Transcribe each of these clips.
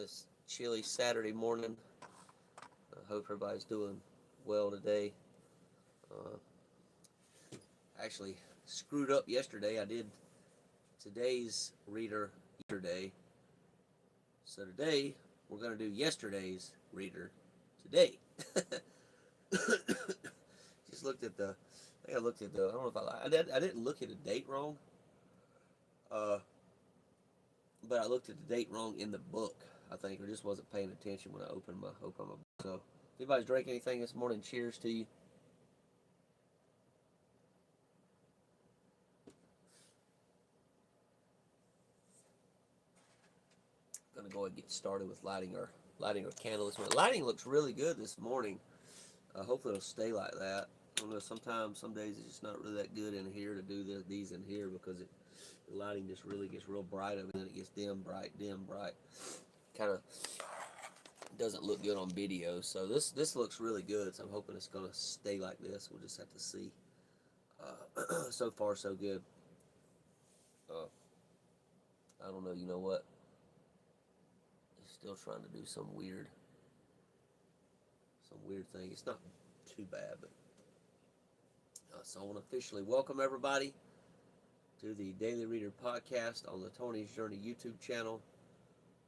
this chilly Saturday morning. I hope everybody's doing well today. Uh, actually, screwed up yesterday. I did today's reader yesterday. So today, we're going to do yesterday's reader today. Just looked at the, I think I looked at the, I don't know if I didn't look at the date wrong. Uh, but I looked at the date wrong in the book. I think I just wasn't paying attention when I opened my book. So, if anybody's drank anything this morning, cheers to you. Gonna go ahead and get started with lighting our candle this morning. Lighting looks really good this morning. Hopefully it'll stay like that. I don't know. Sometimes, some days it's just not really that good in here to do these in here because the lighting just really gets real bright and then it gets dim, bright, dim, bright. Kind of doesn't look good on video. So this looks really good. So I'm hoping it's gonna stay like this. We'll just have to see. So far, so good. Uh, I don't know. You know what? Still trying to do some weird thing. It's not too bad, but so I want to officially welcome everybody to the Daily Reader podcast on the Tony's Journey YouTube channel,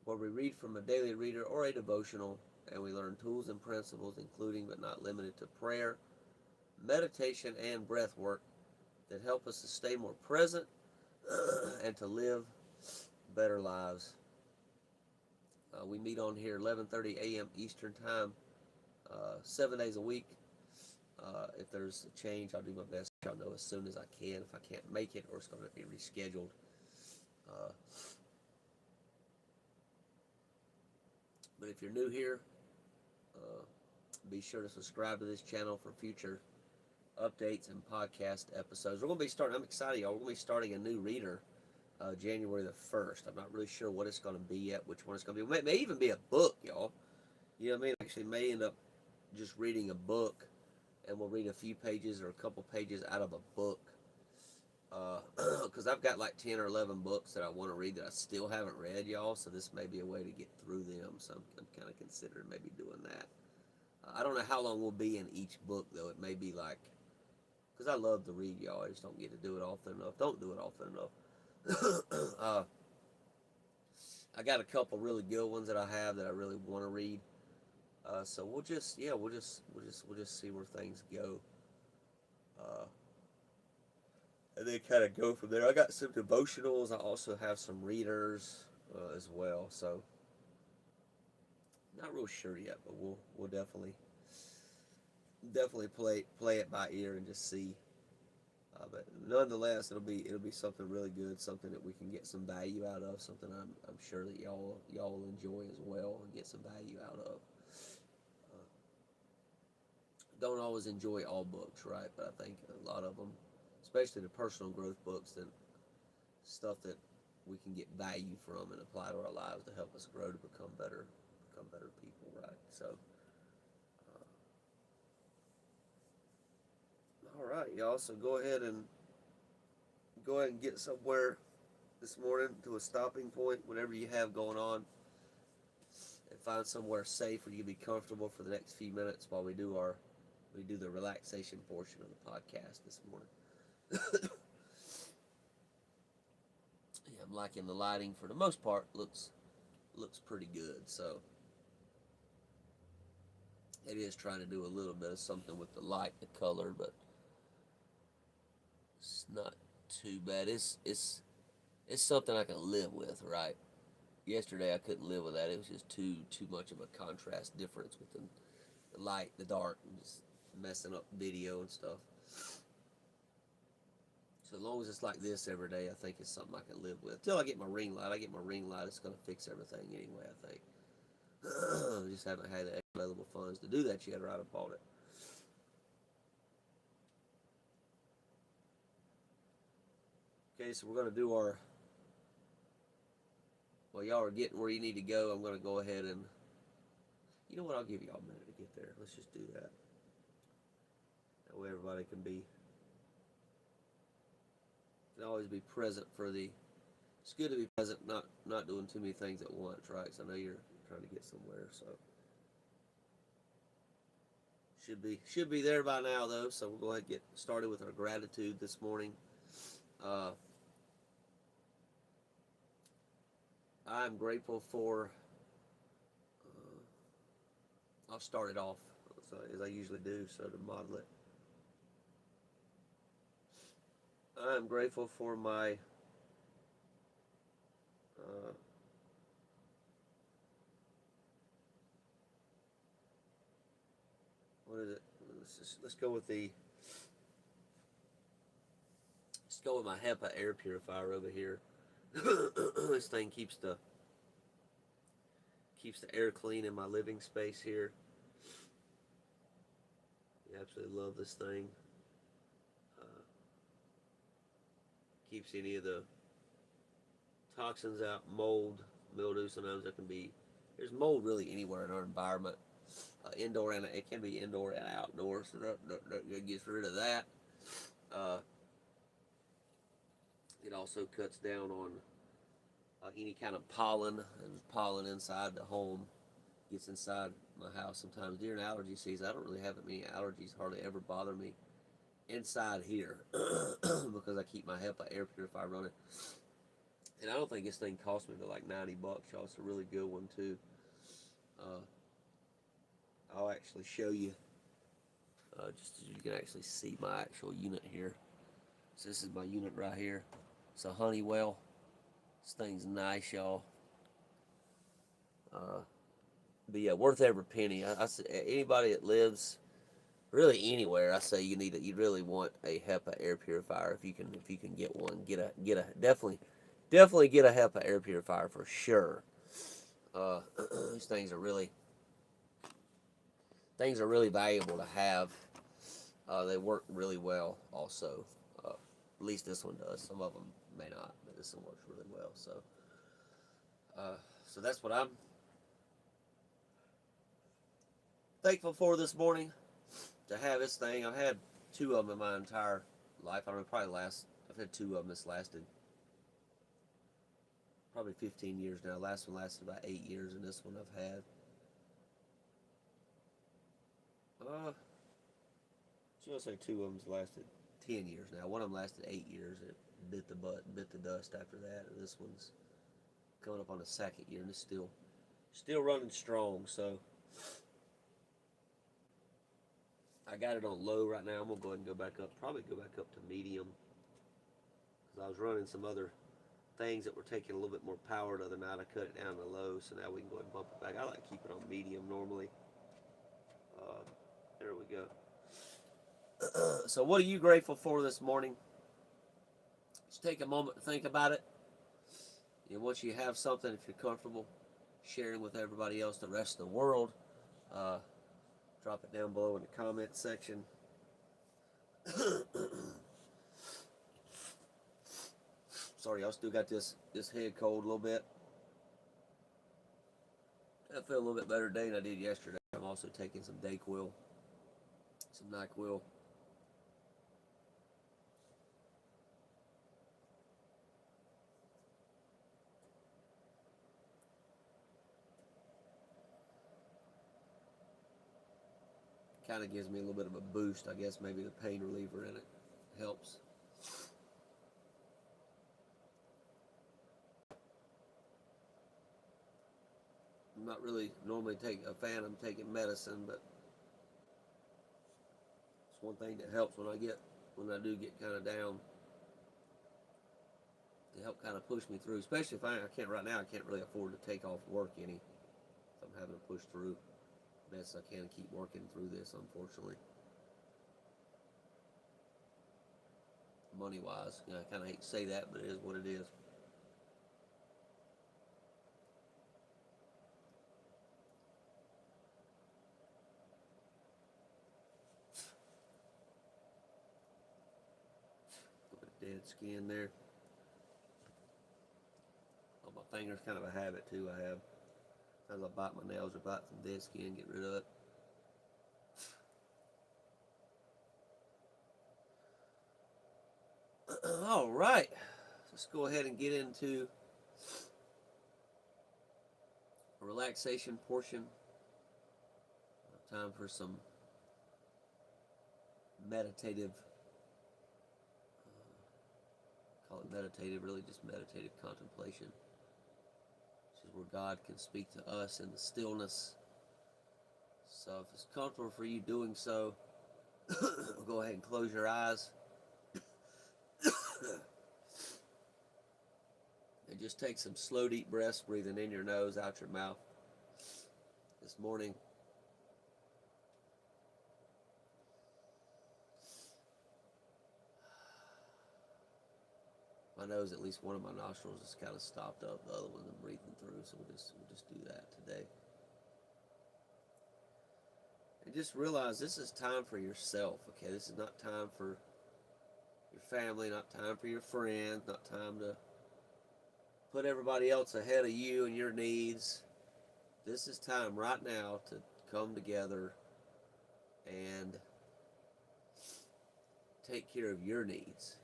where we read from a daily reader or a devotional, and we learn tools and principles, including but not limited to prayer, meditation, and breath work that help us to stay more present and to live better lives. We meet on here 11:30 a.m. Eastern Time, 7 days a week. If there's a change, I'll do my best. I'll know as soon as I can if I can't make it or it's going to be rescheduled. But if you're new here, be sure to subscribe to this channel for future updates and podcast episodes. We're going to be starting, I'm excited, y'all. We're going to be starting a new reader January the 1st. I'm not really sure what it's going to be yet, which one it's going to be. It may even be a book, y'all. You know what I mean? Actually, may end up just reading a book, and we'll read a few pages or a couple pages out of a book. Because I've got like 10 or 11 books that I want to read that I still haven't read, y'all. So this may be a way to get through them. So I'm kind of considering maybe doing that. I don't know how long we'll be in each book, though. It may be like, because I love to read, y'all. I just don't get to do it often enough. Don't do it often enough. I got a couple really good ones that I have that I really want to read. So we'll just see where things go, and then kind of go from there. I got some devotionals. I also have some readers as well. So not real sure yet, but we'll definitely play it by ear and just see. But nonetheless, it'll be something really good, something that we can get some value out of, something I'm sure that y'all will enjoy as well and get some value out of. Don't always enjoy all books, right? But I think a lot of them, especially the personal growth books, that stuff that we can get value from and apply to our lives to help us grow to become better people, right? So, all right, y'all. So go ahead and get somewhere this morning to a stopping point, whatever you have going on, and find somewhere safe where you can be comfortable for the next few minutes while we do the relaxation portion of the podcast this morning. Yeah, I'm liking the lighting for the most part. Looks pretty good. So it is trying to do a little bit of something with the light, the color, but it's not too bad. It's something I can live with, right? Yesterday I couldn't live with that. It was just too much of a contrast difference with the light, the dark, and just messing up video and stuff. So as long as it's like this every day, I think it's something I can live with. Until I get my ring light. It's going to fix everything anyway, I think. I just haven't had the available funds to do that yet, or I'd have bought it. Okay, so we're going to do our... While y'all are getting where you need to go, I'm going to go ahead and... You know what? I'll give y'all a minute to get there. Let's just do that. That way everybody can always be present for the... It's good to be present, not doing too many things at once, right? Because I know trying to get somewhere. So should be there by now though. So we'll go ahead and get started with our gratitude this morning. I'm grateful for. I'll start it off as I usually do, so to model it. I'm grateful for my what is it? Let's go with my HEPA air purifier over here. This thing keeps the air clean in my living space here. I absolutely love this thing. Keeps any of the toxins out, mold, mildew. Sometimes there can be, there's mold really anywhere in our environment, indoor, and it can be indoor and outdoor. So that gets rid of that. It also cuts down on any kind of pollen inside the home. Gets inside my house sometimes during allergy season. I don't really have many allergies, hardly ever bother me inside here because I keep my HEPA air purifier running. And I don't think this thing cost me but like $90, y'all. It's a really good one too. I'll actually show you just so you can actually see my actual unit here. So this is my unit right here. It's a Honeywell. This thing's nice, y'all. But yeah, worth every penny. I say anybody that lives really anywhere, I say you really want a HEPA air purifier if you can get one. Definitely get a HEPA air purifier for sure. These things are really valuable to have. They work really well also. At least this one does. Some of them may not, but this one works really well. So that's what I'm thankful for this morning, to have this thing. I've had two of them in my entire life. I don't know, I've had two of them that's lasted probably 15 years now. Last one lasted about 8 years, and this one I've had so I'll say two of them's lasted 10 years now. One of them lasted 8 years. It bit the dust after that, and this one's coming up on the second year, and it's still running strong. So I got it on low right now. I'm gonna go ahead and probably go back up to medium, because I was running some other things that were taking a little bit more power the other night. I cut it down to low, so now we can go ahead and bump it back. I like to keep it on medium normally. There we go. So what are you grateful for this morning? Just take a moment to think about it. And once you have something, if you're comfortable sharing with everybody else, the rest of the world, drop it down below in the comment section. Sorry, y'all, still got this head cold a little bit. I feel a little bit better today than I did yesterday. I'm also taking some Dayquil, some NyQuil. Kind of gives me a little bit of a boost. I guess maybe the pain reliever in it helps. I'm not really normally a fan of taking medicine, but it's one thing that helps when I do get kind of down, to help kind of push me through. Especially if I can't right now. I can't really afford to take off work any. So I'm having to push through best I can, keep working through this, unfortunately. Money wise, I kind of hate to say that, but it is what it is. Dead skin there. Oh, my fingers, kind of a habit too. I have. As I bite my nails or bite some dead skin, get rid of it. All right, let's go ahead and get into a relaxation portion. Time for some meditative, call it meditative, really just meditative contemplation. This is where God can speak to us in the stillness. So if it's comfortable for you doing so, go ahead and close your eyes. And just take some slow, deep breaths, breathing in your nose, out your mouth. This morning, my nose, at least one of my nostrils is kind of stopped up. The other one I'm breathing through, so we'll just do that today. And just realize this is time for yourself, okay? This is not time for your family, not time for your friends, not time to put everybody else ahead of you and your needs. This is time right now to come together and take care of your needs.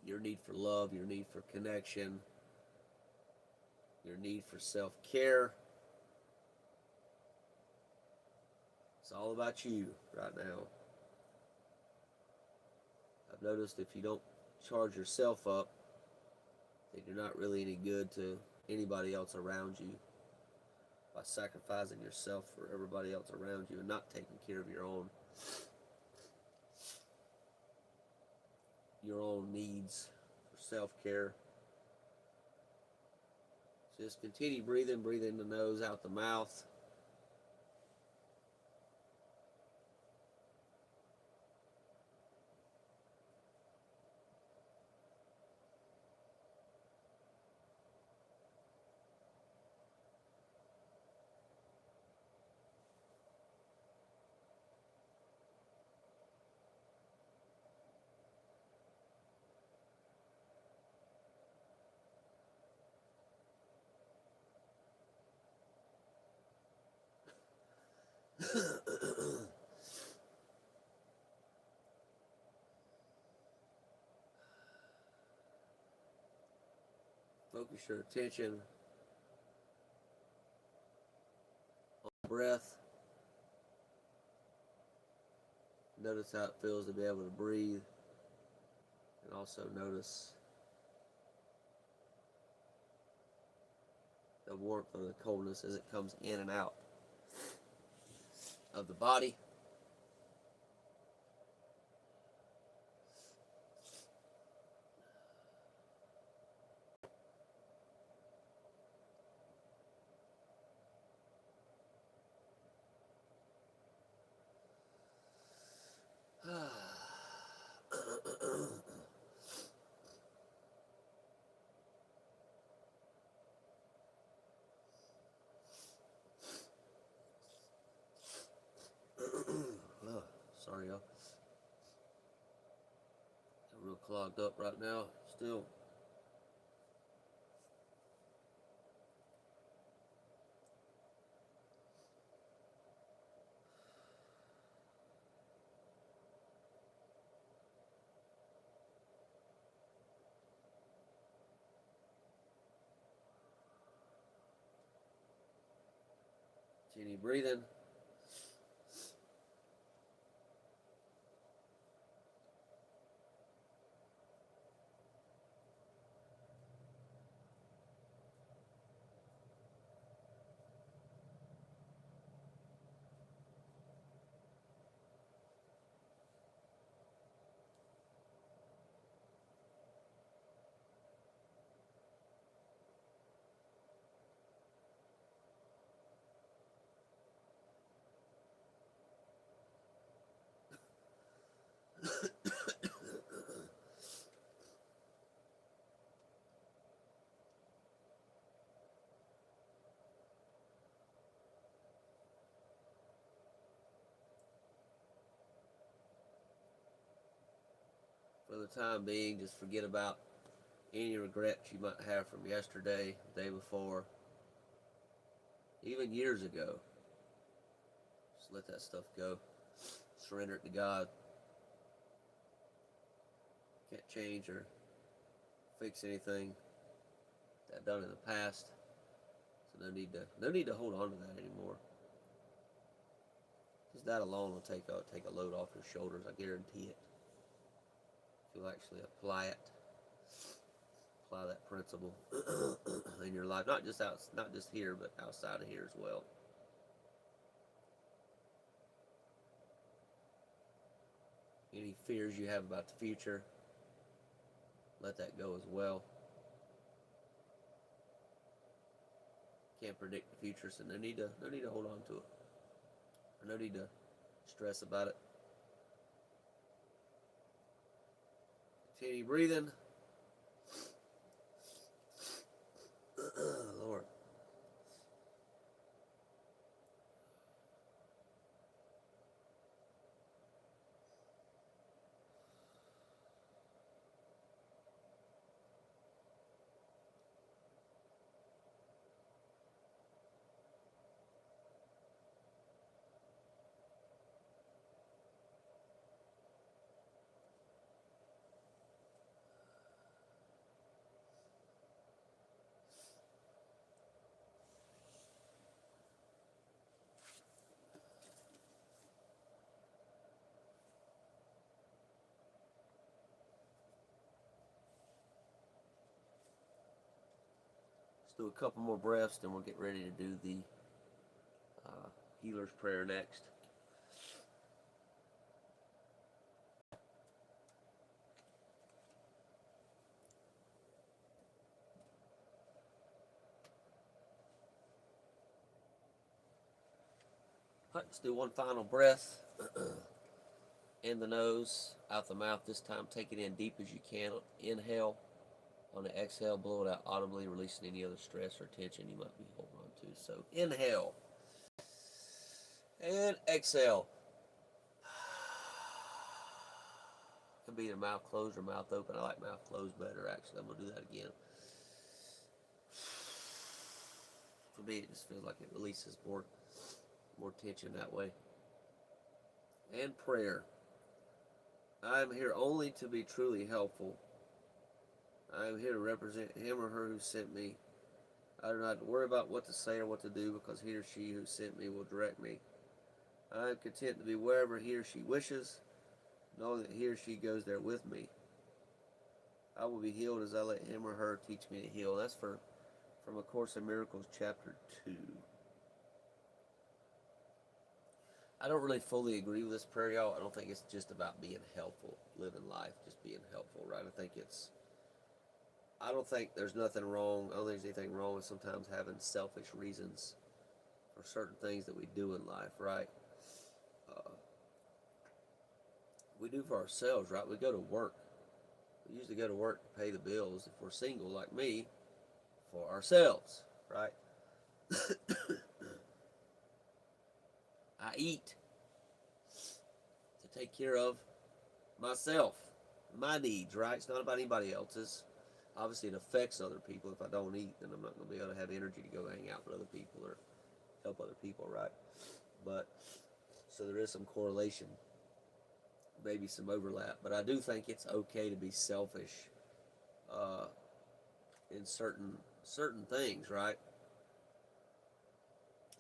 Your need for love, your need for connection, your need for self-care. It's all about you right now. I've noticed if you don't charge yourself up, that you're not really any good to anybody else around you by sacrificing yourself for everybody else around you and not taking care of your own needs for self-care. Just continue breathing, breathe in the nose, out the mouth. Focus your attention on the breath. Notice how it feels to be able to breathe. And also notice the warmth or the coldness as it comes in and out of the body. Oh, sorry, y'all. I'm real clogged up right now. Still. Continue breathing. For the time being, just forget about any regrets you might have from yesterday, the day before, even years ago. Just let that stuff go. Surrender it to God. Can't change or fix anything that I've done in the past. So no need to hold on to that anymore. Just that alone will take a load off your shoulders. I guarantee it. If you'll actually apply that principle in your life, not just here, but outside of here as well. Any fears you have about the future, let that go as well. Can't predict the future, so no need to hold on to it. Or no need to stress about it. Continue breathing. Lord. Let's do a couple more breaths, then we'll get ready to do the healer's prayer next. All right, let's do one final breath. In the nose, out the mouth this time. Take it in deep as you can. Inhale. On the exhale, blow it out audibly, releasing any other stress or tension you might be holding on to. So inhale. And exhale. Could be either mouth closed or mouth open. I like mouth closed better, actually. I'm going to do that again. For me, it just feels like it releases more tension that way. And prayer. I am here only to be truly helpful. I am here to represent him or her who sent me. I do not have to worry about what to say or what to do because he or she who sent me will direct me. I am content to be wherever he or she wishes, knowing that he or she goes there with me. I will be healed as I let him or her teach me to heal. That's from A Course in Miracles, chapter 2. I don't really fully agree with this prayer, y'all. I don't think it's just about being helpful, living life, just being helpful, right? I don't think there's nothing wrong. I don't think there's anything wrong with sometimes having selfish reasons for certain things that we do in life, right? We do for ourselves, right? We go to work. We usually go to work to pay the bills, if we're single like me, for ourselves, right? I eat to take care of myself, my needs, right? It's not about anybody else's. Obviously, it affects other people. If I don't eat, then I'm not going to be able to have energy to go hang out with other people or help other people, right? But, so there is some correlation, maybe some overlap. But I do think it's okay to be selfish in certain things, right?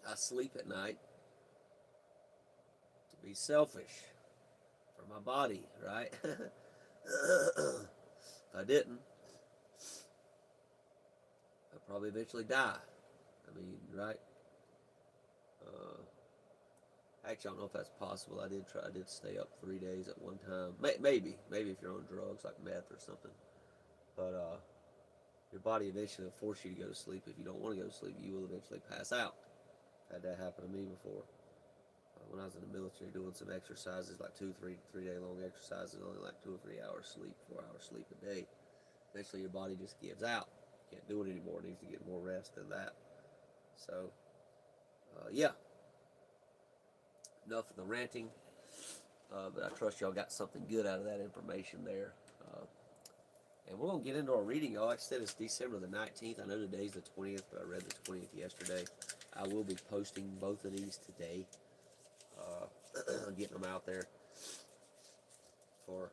I sleep at night to be selfish for my body, right? If I didn't, I'd probably eventually die. I mean, right? Actually, I don't know if that's possible. I did stay up 3 days at one time. Maybe if you're on drugs like meth or something. But your body eventually will force you to go to sleep. If you don't want to go to sleep, you will eventually pass out. Had that happen to me before. When I was in the military doing some exercises, like 3 day long exercises, only like 2 or 3 hours sleep, 4 hours sleep a day. Eventually your body just gives out. Can't do it anymore. It needs to get more rest than that. So, yeah. Enough of the ranting. But I trust y'all got something good out of that information there. And we're going to get into our reading, y'all. Like I said, it's December the 19th. I know today's the 20th, but I read the 20th yesterday. I will be posting both of these today. Getting them out there for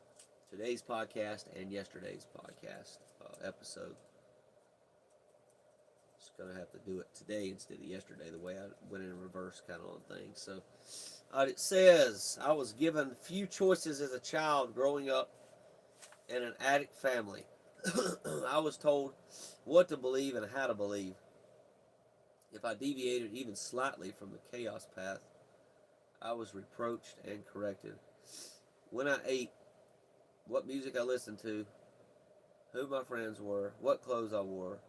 today's podcast and yesterday's podcast episode. Just going to have to do it today instead of yesterday, the way I went in reverse kind of on things. So it says, I was given few choices as a child growing up in an addict family. I was told what to believe and how to believe. If I deviated even slightly from the chaos path, I was reproached and corrected. When I ate, what music I listened to, who my friends were, what clothes I wore,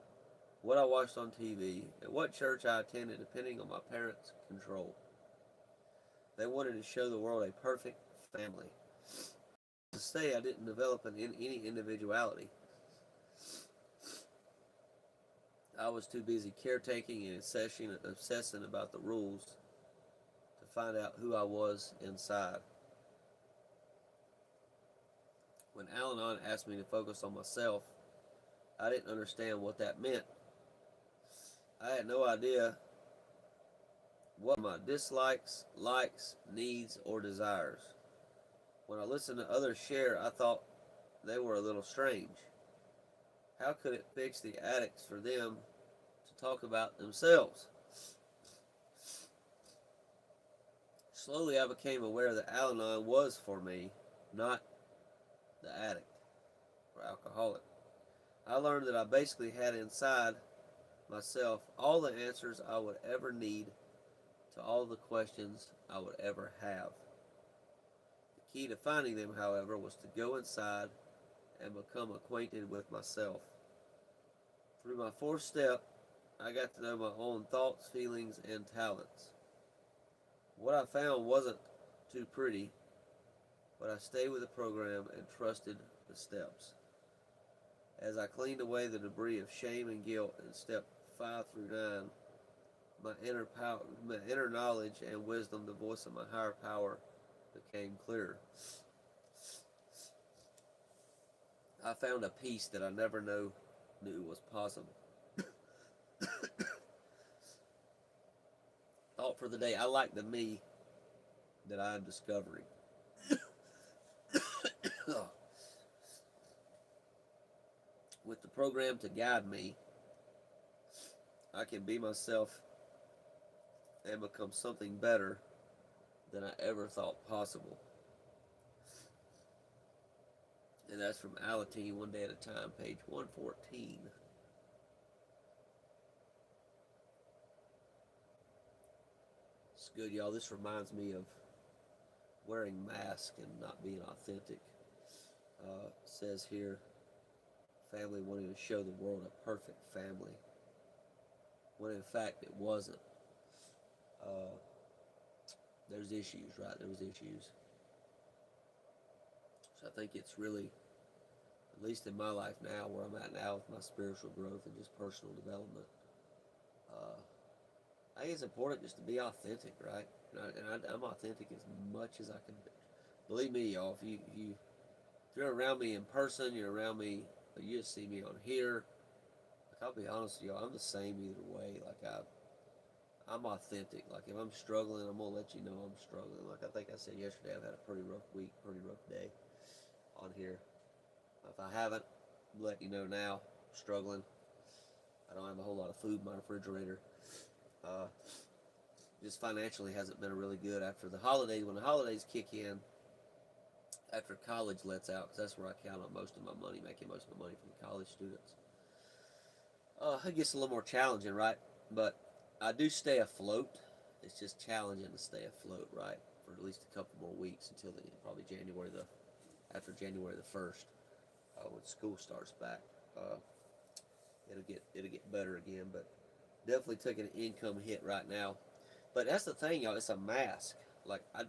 what I watched on TV, and what church I attended, depending on my parents' control. They wanted to show the world a perfect family. To say I didn't develop any individuality. I was too busy caretaking and obsessing about the rules to find out who I was inside. When Al Anon asked me to focus on myself, I didn't understand what that meant. I had no idea what my dislikes, likes, needs, or desires. When I listened to others share, I thought they were a little strange. How could it fix the addicts for them to talk about themselves? Slowly I became aware that Al Anon was for me, not the addict or alcoholic. I learned that I basically had inside myself all the answers I would ever need to all the questions I would ever have. The key to finding them, however, was to go inside and become acquainted with myself. Through my fourth step, I got to know my own thoughts, feelings, and talents. What I found wasn't too pretty, but I stayed with the program and trusted the steps. As I cleaned away the debris of shame and guilt in step 5 through 9, my inner knowledge and wisdom, the voice of my higher power, became clearer. I found a peace that I never knew was possible. Thought for the day, I like the me that I am discovering. With the program to guide me, I can be myself and become something better than I ever thought possible. And that's from Alateen, One Day at a Time, page 114. It's good, y'all. This reminds me of wearing masks and not being authentic. Says here, family wanting to show the world a perfect family, when in fact it wasn't. Uh, there's issues, right? There was issues. So I think it's really, at least in my life now, where I'm at now with my spiritual growth and just personal development, I think it's important just to be authentic, right? I'm authentic as much as I can be. Believe me, y'all, if you're around me in person, you're around me, you just see me on here, like, I'll be honest with y'all, I'm the same either way. Like, I'm authentic. Like, if I'm struggling, I'm going to let you know I'm struggling. Like, I think I said yesterday, I've had a pretty rough week, pretty rough day on here. If I haven't, I'm letting you know now, I'm struggling. I don't have a whole lot of food in my refrigerator. Just financially hasn't been really good after the holidays. When the holidays kick in, after college lets out, because that's where I count on most of my money, making most of my money from college students. It gets a little more challenging, right? But I do stay afloat. It's just challenging to stay afloat, right, for at least a couple more weeks until probably after January the 1st, when school starts back. It'll get better again, but definitely taking an income hit right now. But that's the thing, y'all. It's a mask. Like, oh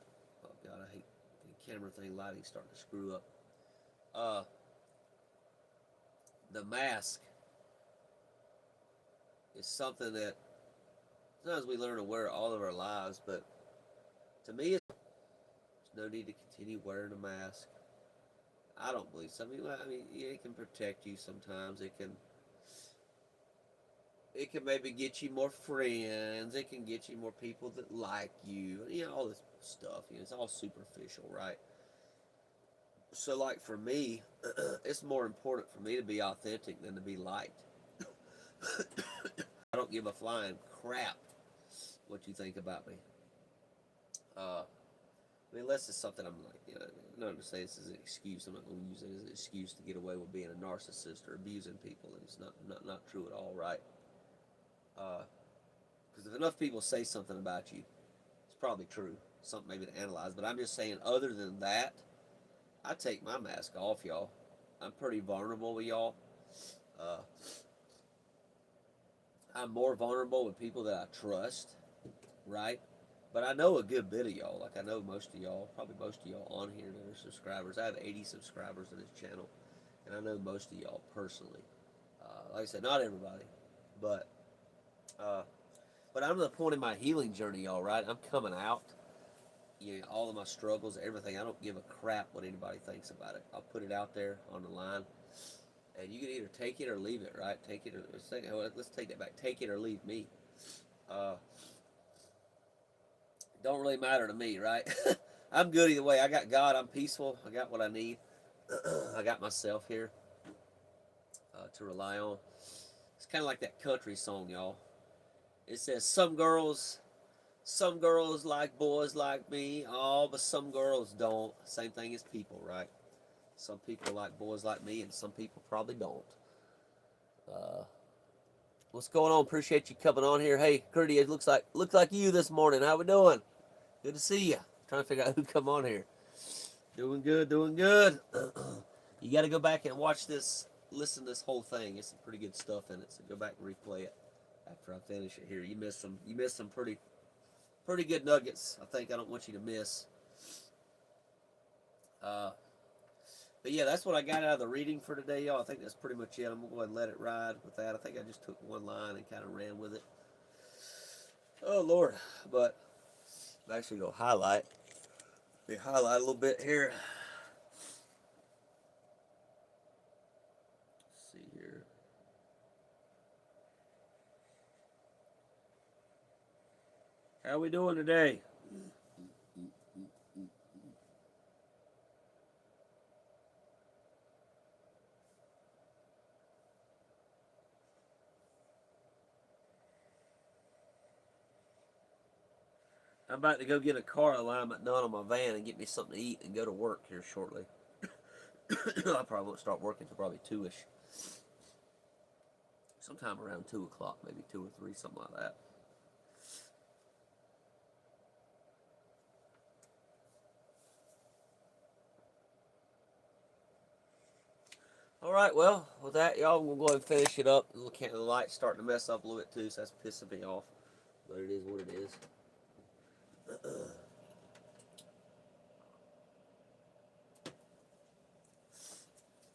God, I hate the camera thing. Lighting's starting to screw up. The mask is something that sometimes we learn to wear all of our lives, but to me, there's no need to continue wearing a mask. I don't believe so. I mean, it can protect you sometimes. It can maybe get you more friends. It can get you more people that like you. You know, all this stuff. You know, it's all superficial, right? So, like, for me, it's more important for me to be authentic than to be liked. I don't give a flying crap what you think about me. I mean, unless it's something I'm like, I'm not going to say this as an excuse. I'm not going to use it as an excuse to get away with being a narcissist or abusing people. It's not true at all, right? Because if enough people say something about you, it's probably true. Something maybe to analyze. But I'm just saying, other than that, I take my mask off, y'all. I'm pretty vulnerable with y'all. Uh, I'm more vulnerable with people that I trust, right? But I know a good bit of y'all. Like I know most of y'all, probably most of y'all on here that are subscribers. I have 80 subscribers to this channel, and I know most of y'all personally. Like I said, not everybody, but uh, I'm at the point in my healing journey, y'all. Right? I'm coming out. All of my struggles, everything. I don't give a crap what anybody thinks about it. I'll put it out there on the line, and you can either take it or leave it. Right? Take it or let's take that back. Take it or leave me. Uh, don't really matter to me, right? I'm good either way. I got God. I'm peaceful. I got what I need. I got myself here to rely on. It's kind of like that country song, y'all. It says some girls like boys like me. Oh, but some girls don't. Same thing as people, right? Some people like boys like me, and some people probably don't. Uh, what's going on? Appreciate you coming on here. Hey, Curdy, it looks like you this morning. How we doing? Good to see you. Trying to figure out who come on here. Doing good, doing good. You got to go back and watch this, listen to this whole thing. It's some pretty good stuff in it. So go back and replay it after I finish it here. You missed some pretty good nuggets. I don't want you to miss. Uh, but yeah, that's what I got out of the reading for today, y'all. I think that's pretty much it. I'm gonna go ahead and let it ride with that. I think I just took one line and kind of ran with it. Oh Lord, but I'm actually gonna highlight. Let me highlight a little bit here. Let's see here. How we doing today? I'm about to go get a car alignment done on my van and get me something to eat and go to work here shortly. I probably won't start working until probably 2-ish. Sometime around 2 o'clock, maybe 2 or 3, something like that. All right, well, with that, y'all, we'll go ahead and finish it up. The light's starting to mess up a little bit too, so that's pissing me off. But it is what it is.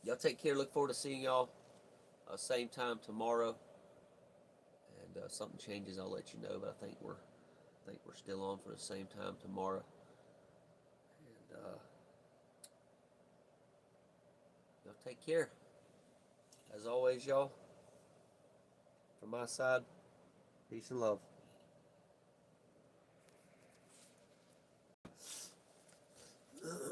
Y'all take care. Look forward to seeing y'all same time tomorrow. And something changes, I'll let you know. But I think we're still on for the same time tomorrow. And y'all take care. As always, y'all. From my side, peace and love.